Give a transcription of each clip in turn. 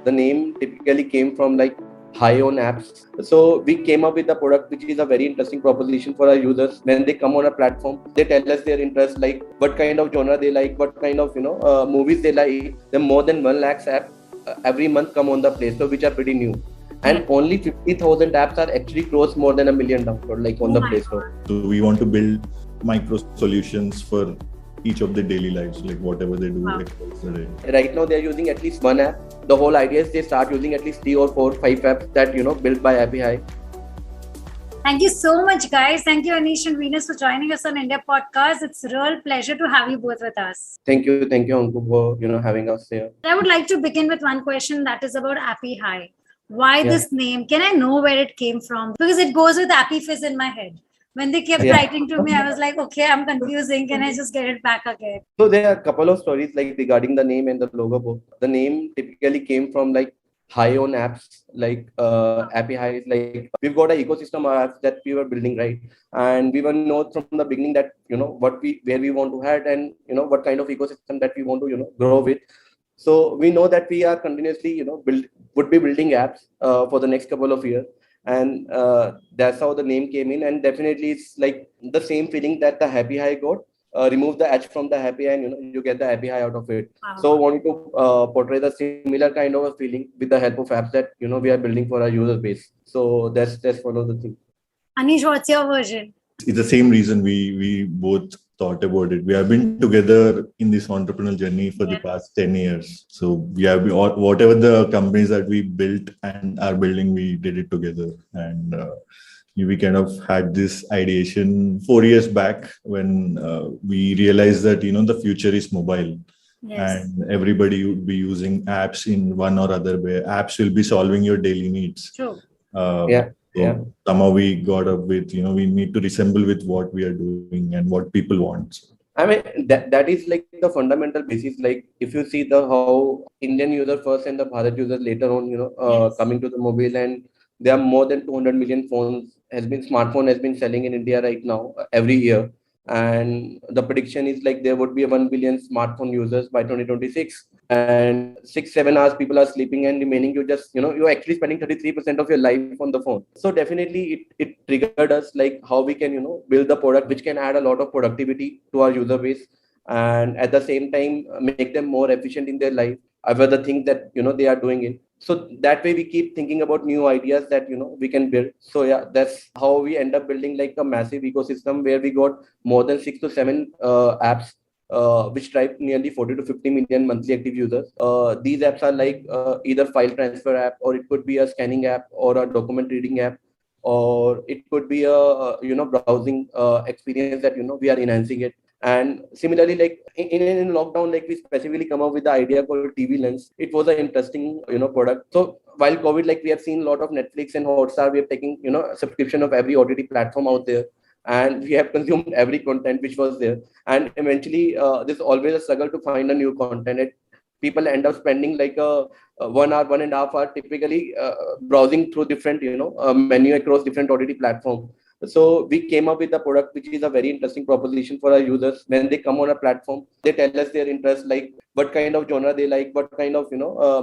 The name typically came from like high on apps. So we came up with a product which is a very interesting proposition for our users. When they come on a platform, they tell us their interest, like what kind of genre they like, what kind of movies they like. There are more than 1 lakh apps every month come on the Play Store, which are pretty new. And only 50,000 apps are actually close more than 1 million download, like on the Play Store. So we want to build micro solutions for each of the daily lives, like whatever they do across the day. Right now, they're using at least one app. The whole idea is they start using at least 3 or 4, 5 apps that built by AppyHigh. Thank you so much, guys. Thank you, Aneesh and Venus, for joining us on India Podcast. It's a real pleasure to have you both with us. Thank you, Anku, for having us here. I would like to begin with one question that is about AppyHigh. Why this name? Can I know where it came from? Because it goes with Appy Fizz in my head. When they kept writing to me, I was like, okay, I'm confusing. Can I just get it back again? So there are a couple of stories like regarding the name and the logo both. The name typically came from like high on apps, like AppyHigh is like, we've got an ecosystem of apps that we were building, right? And we were know from the beginning that, where we want to head and, what kind of ecosystem that we want to, grow with. So we know that we are continuously, would be building apps for the next couple of years. And that's how the name came in. And definitely it's like the same feeling that the AppyHigh got. Remove the H from the Happy and you get the AppyHigh out of it. Wow. So wanting to portray the similar kind of a feeling with the help of apps that we are building for our user base. So that's one of the things. Aneesh, what's your version? It's the same reason we both thought about it. We have been together in this entrepreneurial journey for the past 10 years. So we have whatever the companies that we built and are building, we did it together. And we kind of had this ideation 4 years back when we realized that, the future is mobile. Yes. And everybody would be using apps in one or other way. Apps will be solving your daily needs. True. Somehow we got up with, we need to resemble with what we are doing and what people want. I mean, that is like the fundamental basis. Like if you see how Indian user first and the Bharat users later on, coming to the mobile, and there are more than 200 million smartphone has been selling in India right now every year. And the prediction is like there would be 1 billion smartphone users by 2026. And 6-7 hours people are sleeping and remaining you're actually spending 33% of your life on the phone. So definitely it triggered us like how we can, build the product which can add a lot of productivity to our user base and at the same time make them more efficient in their life over the things that, they are doing it. So that way we keep thinking about new ideas that, we can build. So yeah, that's how we end up building like a massive ecosystem where we got more than 6 to 7 apps, which drive nearly 40 to 50 million monthly active users. These apps are like either file transfer app, or it could be a scanning app or a document reading app, or it could be a, browsing experience that, we are enhancing it. And similarly, like in lockdown, like we specifically come up with the idea called TV Lens. It was an interesting, product. So while COVID, like we have seen a lot of Netflix and Hotstar, we have taken, a subscription of every OTT platform out there. And we have consumed every content which was there. And eventually, there's always a struggle to find a new content. People end up spending like a 1 hour, 1.5 hour, typically browsing through different, menu across different OTT platforms. So we came up with a product which is a very interesting proposition for our users. When they come on a platform, they tell us their interest, like what kind of genre they like, what kind of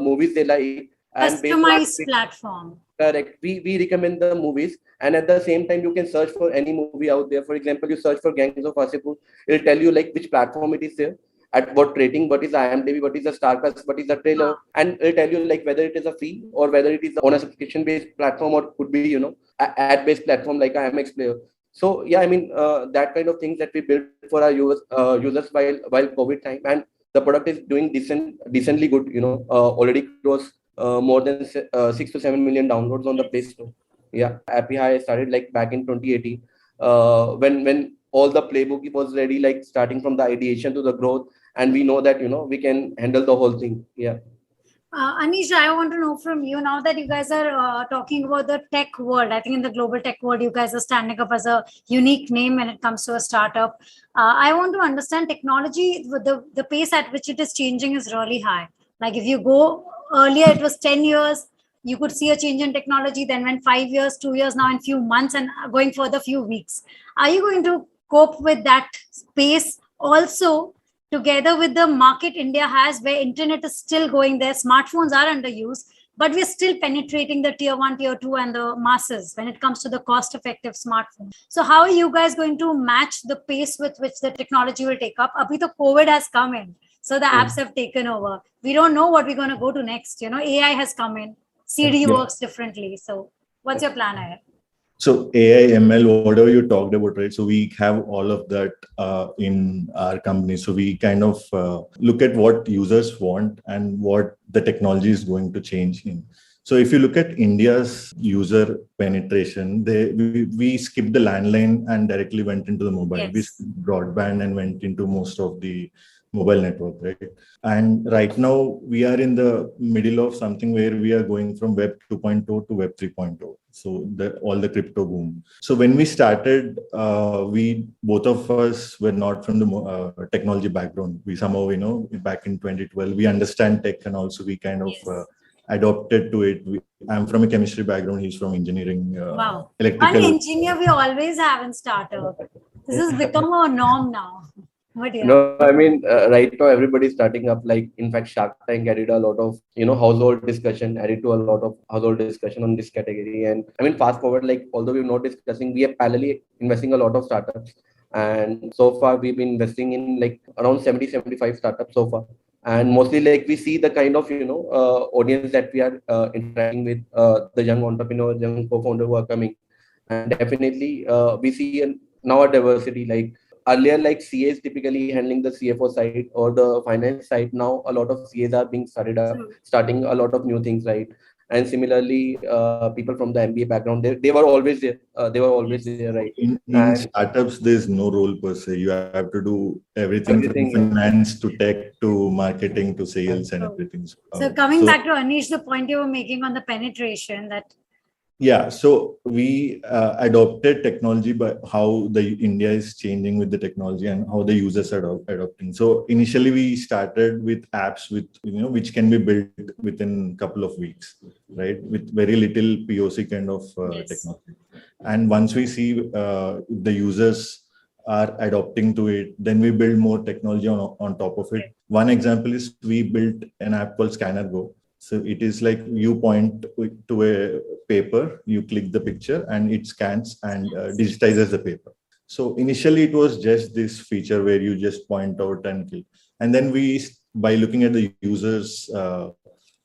movies they like. Customized platform. Correct. We recommend the movies, and at the same time you can search for any movie out there. For example, you search for Gangs of Wasseypur, it'll tell you like which platform it is there, at what rating, what is IMDb, what is the Star Plus, what is the trailer, and it'll tell you like whether it is a free or whether it is on a subscription-based platform or could be ad-based platform like IMX Player. So yeah, I mean that kind of things that we built for our users while COVID time, and the product is doing decently good. Already close more than 6 to 7 million downloads on the Play Store. Yeah, AppyHigh started like back in 2018 when all the playbook was ready, like starting from the ideation to the growth, and we know that we can handle the whole thing. Yeah. Aneesh, I want to know from you now that you guys are talking about the tech world. I think in the global tech world, you guys are standing up as a unique name when it comes to a startup. I want to understand technology, the pace at which it is changing is really high. Like if you go earlier, it was 10 years, you could see a change in technology, then went 5 years, 2 years, now in few months, and going further few weeks. Are you going to cope with that pace? Also, together with the market India has, where internet is still going there, smartphones are underused, but we're still penetrating the tier 1, tier 2 and the masses when it comes to the cost effective smartphone. So how are you guys going to match the pace with which the technology will take up? Abhi to COVID has come in, so the apps have taken over. We don't know what we're going to go to next. AI has come in, CD works differently. So what's your plan ahead? So AI, ML, whatever you talked about, right? So we have all of that in our company. So we kind of look at what users want and what the technology is going to change in. So if you look at India's user penetration, we skipped the landline and directly went into the mobile. Yes. We skipped broadband and went into most of the mobile network, right? And right now we are in the middle of something where we are going from Web 2.0 to Web 3.0. So all the crypto boom. So when we started, we both of us were not from the technology background. We somehow, back in 2012, we understand tech, and also we kind of adopted to it. I'm from a chemistry background. He's from engineering. Wow. Electrical. One engineer we always have in startup. This has become a norm now. No, I mean, right now everybody's starting up. Like, in fact, Shark Tank added a lot of, household discussion, added to a lot of household discussion on this category. And I mean, fast forward, like, although we're not discussing, we are parallelly investing a lot of startups. And so far, we've been investing in like around 70, 75 startups so far. And mostly, like, we see the kind of, audience that we are interacting with, the young entrepreneurs, young co-founders who are coming. And definitely, we see now a diversity. Like, earlier, like, CAs typically handling the CFO side or the finance side. Now a lot of CAs are being starting a lot of new things, right? And similarly, people from the MBA background, they were always there. They were always there, right? In startups, there's no role per se. You have to do everything from finance to tech to marketing to sales and everything. So coming back to Aneesh, the point you were making on the penetration, that so we adopted technology by how the India is changing with the technology and how the users are adopting. So initially we started with apps with which can be built within a couple of weeks, right? With very little POC kind of technology. And once we see the users are adopting to it, then we build more technology on top of it. One example is we built an app called Scanner Go. So it is like you point to a paper, you click the picture, and it scans and digitizes the paper. So initially it was just this feature where you just point out and click. And then by looking at the users'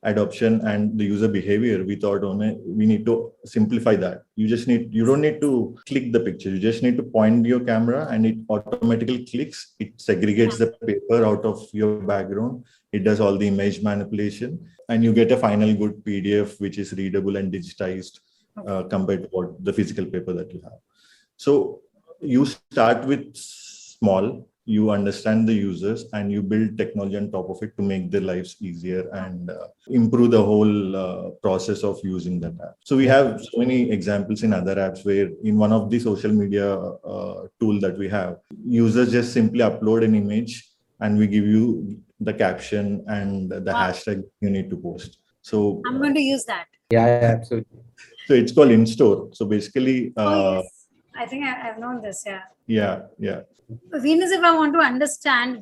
adoption and the user behavior, we thought we need to simplify that. You don't need to click the picture. You just need to point your camera and it automatically clicks. It segregates the paper out of your background. It does all the image manipulation, and you get a final good PDF, which is readable and digitized compared to what the physical paper that you have. So you start with small, you understand the users, and you build technology on top of it to make their lives easier and improve the whole process of using that app. So we have so many examples in other apps where in one of the social media tool that we have, users just simply upload an image and we give you the caption and the hashtag you need to post. So I'm going to use that. Yeah, absolutely. So it's called in-store. So basically, yes. I think I've known this. Yeah. Venus, if I want to understanding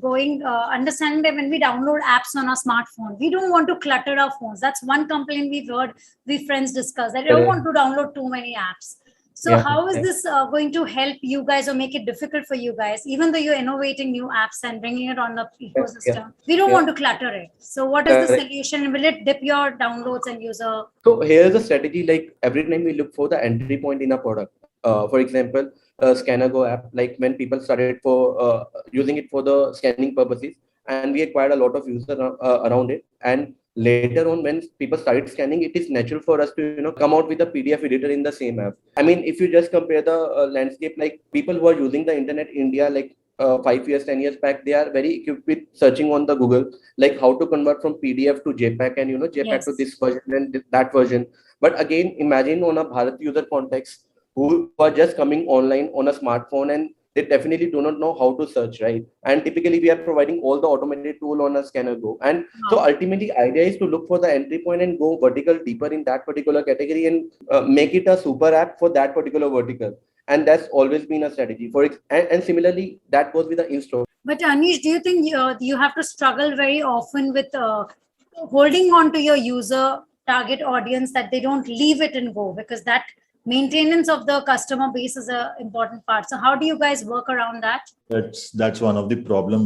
that when we download apps on our smartphone, we don't want to clutter our phones. That's one complaint we've heard we friends discuss, that they don't want to download too many apps. So how is this going to help you guys or make it difficult for you guys, even though you're innovating new apps and bringing it on the ecosystem? We don't want to clutter it. So what is the solution? Will it dip your downloads and user? So here's the strategy. Like, every time we look for the entry point in a product. For example, Scanner Go app, like when people started for using it for the scanning purposes, and we acquired a lot of users around it. And later on, when people started scanning, it is natural for us to come out with a PDF editor in the same app. I mean, if you just compare the landscape, like people who are using the internet in India, like 5 years, 10 years back, they are very equipped with searching on the Google, like how to convert from PDF to JPEG and JPEG to this version and that version. But again, imagine on a Bharat user context who are just coming online on a smartphone, and they definitely do not know how to search, right? And typically we are providing all the automated tool on a Scanner Go. And so ultimately idea is to look for the entry point and go vertical deeper in that particular category and make it a super app for that particular vertical. And that's always been a strategy for it. And similarly, that goes with the in-store. But Anish, do you think you have to struggle very often with holding on to your user target audience, that they don't leave it and go, because that maintenance of the customer base is an important part. So how do you guys work around that? That's one of the problem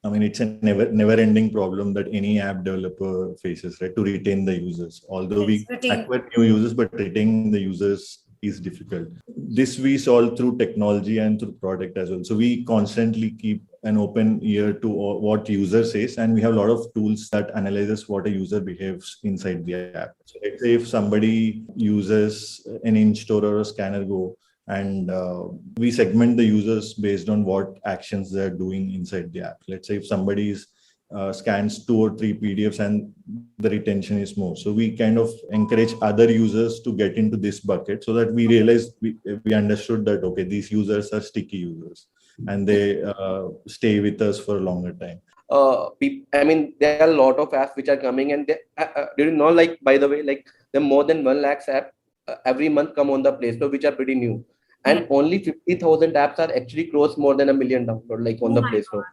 I mean, it's a never ending problem that any app developer faces, right? To retain the users. Although we acquire new users, but retaining the users is difficult. This we solve through technology and through product as well. So we constantly keep an open ear to what user says, and we have a lot of tools that analyzes what a user behaves inside the app. So let's say if somebody uses an in-store or a scanner go, and we segment the users based on what actions they're doing inside the app. Let's say if somebody scans 2 or 3 PDFs and the retention is more. So we kind of encourage other users to get into this bucket, so that we realized we understood that, okay, these users are sticky users and they stay with us for a longer time. I mean, there are a lot of apps which are coming, and do you know, like, by the way, like, there are more than 1 lakh apps every month come on the Play Store, which are pretty new. And only 50,000 apps are actually close more than 1 million download, like on the Play Store.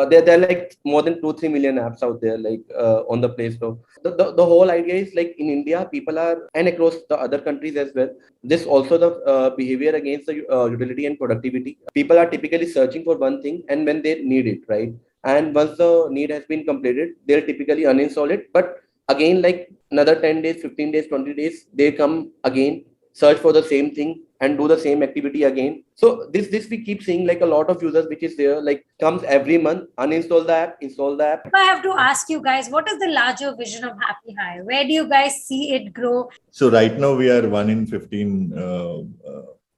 There are like more than 2-3 million apps out there, like on the Play Store. The whole idea is, like, in India, people are, and across the other countries as well, this also the behavior against the utility and productivity. People are typically searching for one thing, and when they need it, right? And once the need has been completed, they'll typically uninstall it. But again, like another 10 days, 15 days, 20 days, they come again, search for the same thing and do the same activity again. So this we keep seeing, like, a lot of users which is there, like, comes every month, uninstall the app, install the app. If I have to ask you guys, what is the larger vision of AppyHigh? Where do you guys see it grow? So right now we are 1 in 15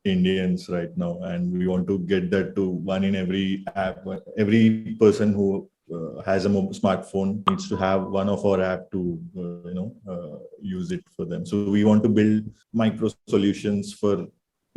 Indians right now, and we want to get that to 1 in every app. Every person who has a smartphone needs to have one of our app to use it for them. So we want to build micro solutions for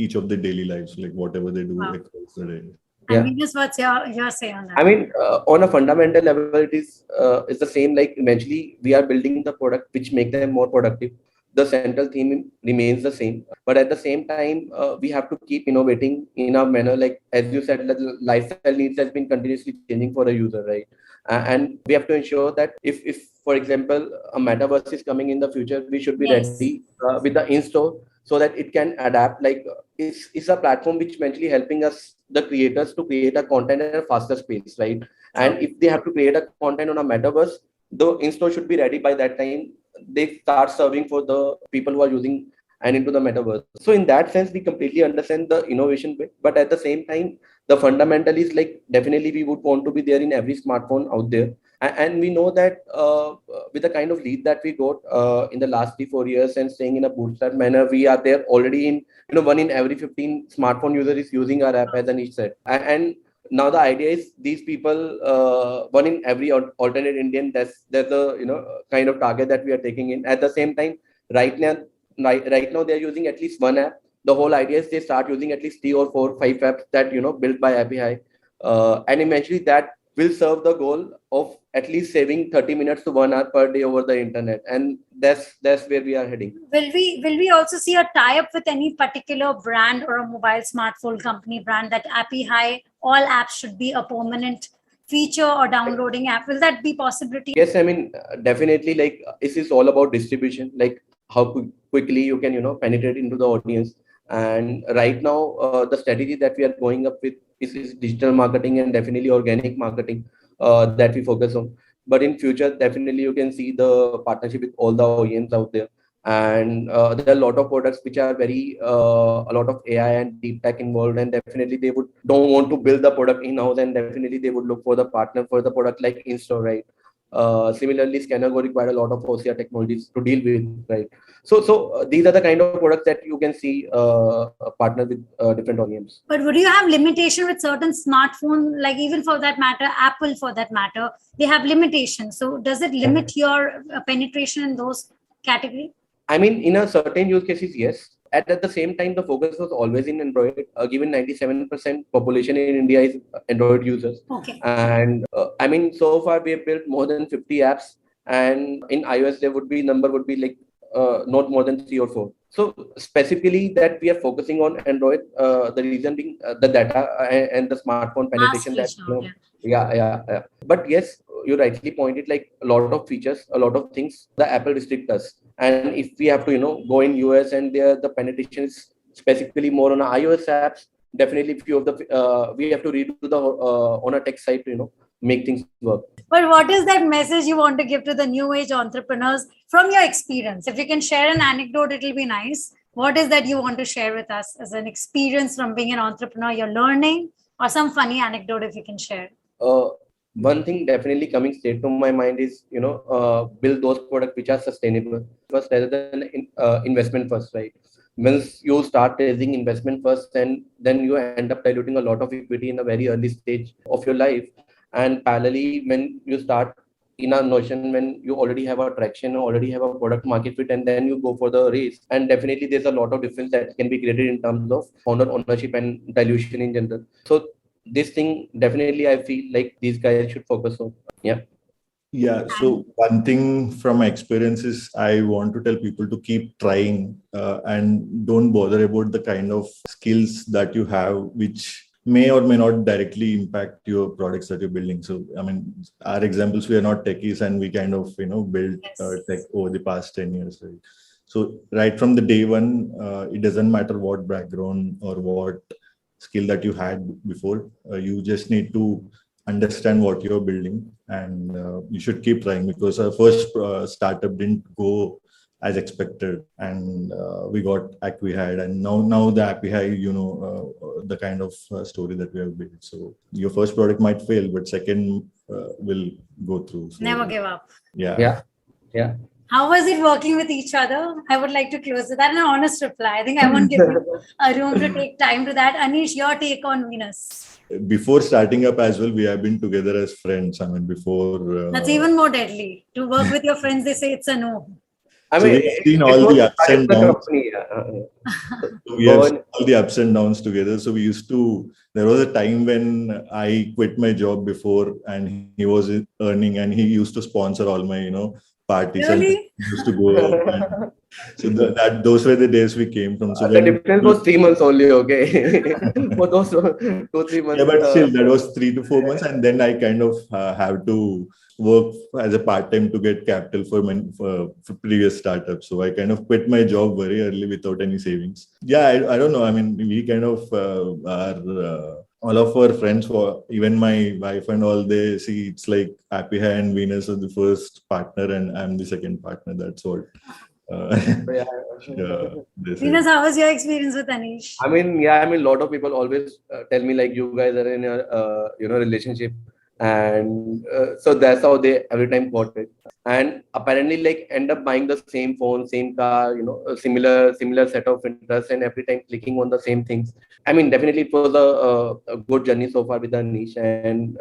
each of the daily lives, like whatever they do across the day. Yeah. I mean, just what's your say on that? I mean, on a fundamental level, it's the same. Like, eventually, we are building the product which make them more productive. The central theme remains the same, but at the same time, we have to keep innovating in a manner, like, as you said, the lifestyle needs has been continuously changing for a user, right? And we have to ensure that if for example, a metaverse is coming in the future, we should be ready with the in-store, so that it can adapt. Like, it's a platform which eventually helping us, the creators, to create a content at a faster space, right? And if they have to create a content on a metaverse, the in-store should be ready by that time. They start serving for the people who are using and into the metaverse. So in that sense, we completely understand the innovation bit, but at the same time, the fundamental is, like, definitely we would want to be there in every smartphone out there. And we know that with the kind of lead that we got in the last 3-4 years and staying in a bootstrap manner, we are there already in, 1 in every 15 smartphone user is using our app, as Aneesh said. And now the idea is, these people, 1 in every alternate Indian, that's the kind of target that we are taking in. At the same time, right now they're using at least one app. The whole idea is they start using at least 3 or 4, 5 apps that built by AppyHigh, and eventually that will serve the goal of at least saving 30 minutes to 1 hour per day over the internet, and that's where we are heading. Will we also see a tie-up with any particular brand or a mobile smartphone company brand, that AppyHigh, all apps should be a permanent feature or downloading app? Will that be possibility? Yes, I mean, definitely. Like, this is all about distribution, like how quickly you can penetrate into the audience. And right now, the strategy that we are going up with is digital marketing and definitely organic marketing that we focus on. But in future, definitely you can see the partnership with all the OEMs out there. And there are a lot of products which are very a lot of AI and deep tech involved, and definitely they don't want to build the product in-house, and definitely they would look for the partner for the product, like in-store, right? Similarly, scanner go require a lot of OCR technologies to deal with, right? So these are the kind of products that you can see partner with different OEMs. But would you have limitation with certain smartphone, like even for that matter, Apple for that matter, they have limitations. So does it limit your penetration in those categories? I mean, in a certain use cases, yes. At the same time, the focus was always in Android, given 97% population in India is Android users. Okay. And I mean, so far we have built more than 50 apps, and in iOS, number would be like not more than 3 or 4. So specifically that we are focusing on Android, the reason being the data and the smartphone Mass penetration that, reach out, yeah. yeah. But yes, you rightly pointed, like a lot of features, a lot of things the Apple restrict us. And if we have to, go in US and there the penetration is specifically more on iOS apps, definitely few of the we have to redo the on a tech side to, make things work. But what is that message you want to give to the new age entrepreneurs from your experience? If you can share an anecdote, it'll be nice. What is that you want to share with us as an experience from being an entrepreneur you're learning, or some funny anecdote if you can share? Uh, One thing definitely coming straight to my mind is, build those products which are sustainable first rather than investment first, right? Once you start raising investment first, and then you end up diluting a lot of equity in a very early stage of your life. And parallelly, when you start in a notion, when you already have a traction, already have a product market fit, and then you go for the race, and definitely there's a lot of difference that can be created in terms of founder ownership and dilution in general. So this thing definitely I feel like these guys should focus on. Yeah. Yeah. So one thing from my experience is I want to tell people to keep trying and don't bother about the kind of skills that you have, which may or may not directly impact your products that you're building. So, I mean, our examples, we are not techies and we kind of, built tech over the past 10 years. Right? So right from the day one, it doesn't matter what background or what skill that you had before. You just need to understand what you're building, and you should keep trying, because our first startup didn't go as expected, and we got AppyHigh, and now the AppyHigh, the kind of story that we have built. So your first product might fail, but second will go through. So, never give up. Yeah. How was it working with each other? I would like to close with that. An honest reply. I think I won't give you a room to take time to that. Aneesh, your take on Venus. Before starting up as well, we have been together as friends. I mean, before. That's even more deadly. To work with your friends, they say it's a no. I So mean, we've seen all was the ups part of and the downs. company. We have seen all the ups and downs together. So there was a time when I quit my job before, and he was earning, and he used to sponsor all my, parties. Really? And we used to go out. And so those were the days we came from. So The difference was 3 months only, okay? For those 2-3 months. Yeah, but still, that was 3 to 4 months, and then I kind of have to work as a part time to get capital for previous startups. So I kind of quit my job very early without any savings. Yeah, I don't know. I mean, we kind of are. All of our friends, even my wife and all, they see it's like AppyHigh and Venus are the first partner, and I'm the second partner. That's all. Venus, how was your experience with Aneesh? I mean, a lot of people always tell me like you guys are in a relationship, and so that's how they every time got it. And apparently, like end up buying the same phone, same car, a similar set of interests, and every time clicking on the same things. I mean, definitely it was a good journey so far with Anish, and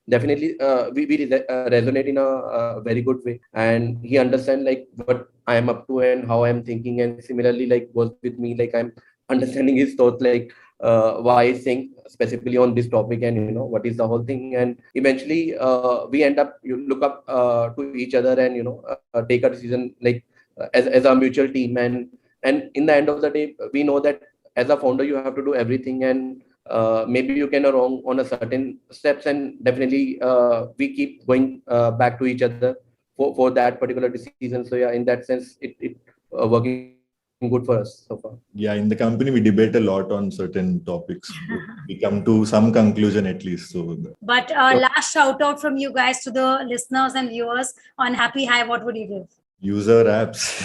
definitely we resonate in a very good way, and he understands like what I am up to and how I am thinking, and similarly like was with me, like I'm understanding his thoughts, like why he's saying specifically on this topic, and what is the whole thing. And eventually we end up you look up to each other, and take a decision like as a mutual team. And in the end of the day, we know that as a founder you have to do everything, and maybe you can wrong on a certain steps, and definitely we keep going back to each other for that particular decision. So yeah, in that sense it working good for us so far. Yeah, in the company we debate a lot on certain topics. We come to some conclusion at least. But last shout out from you guys to the listeners and viewers on AppyHigh, what would you give? Use our apps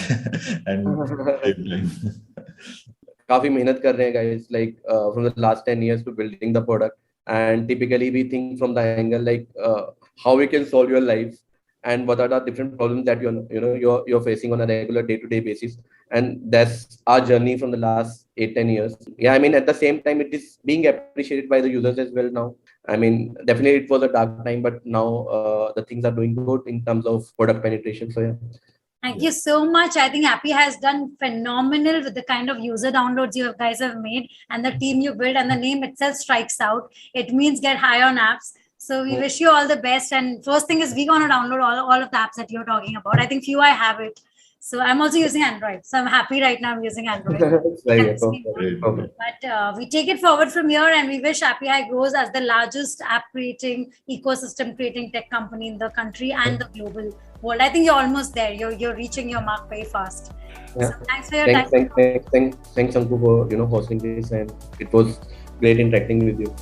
and काफी मेहनत कर रहे हैं guys, like from the last 10 years to building the product, and typically we think from the angle like how we can solve your life, and what are the different problems that you're facing on a regular day-to-day basis. And that's our journey from the last 8-10 years. Yeah, I mean, at the same time it is being appreciated by the users as well now. I mean, definitely it was a dark time, but now the things are doing good in terms of product penetration. So yeah. Thank you so much. I think Appy has done phenomenal with the kind of user downloads you guys have made, and the team you built, and the name itself strikes out. It means get high on apps. So we wish you all the best. And first thing is, we're going to download all of the apps that you're talking about. I think few I have it. So I'm also using Android. So I'm happy right now I'm using Android. Right, okay. But we take it forward from here, and we wish AppyHigh grows as the largest app creating, ecosystem creating tech company in the country and the global world. I think you're almost there. You're reaching your mark very fast. Yeah. So thanks for your time. Thanks, Anku, for hosting this, and it was great interacting with you.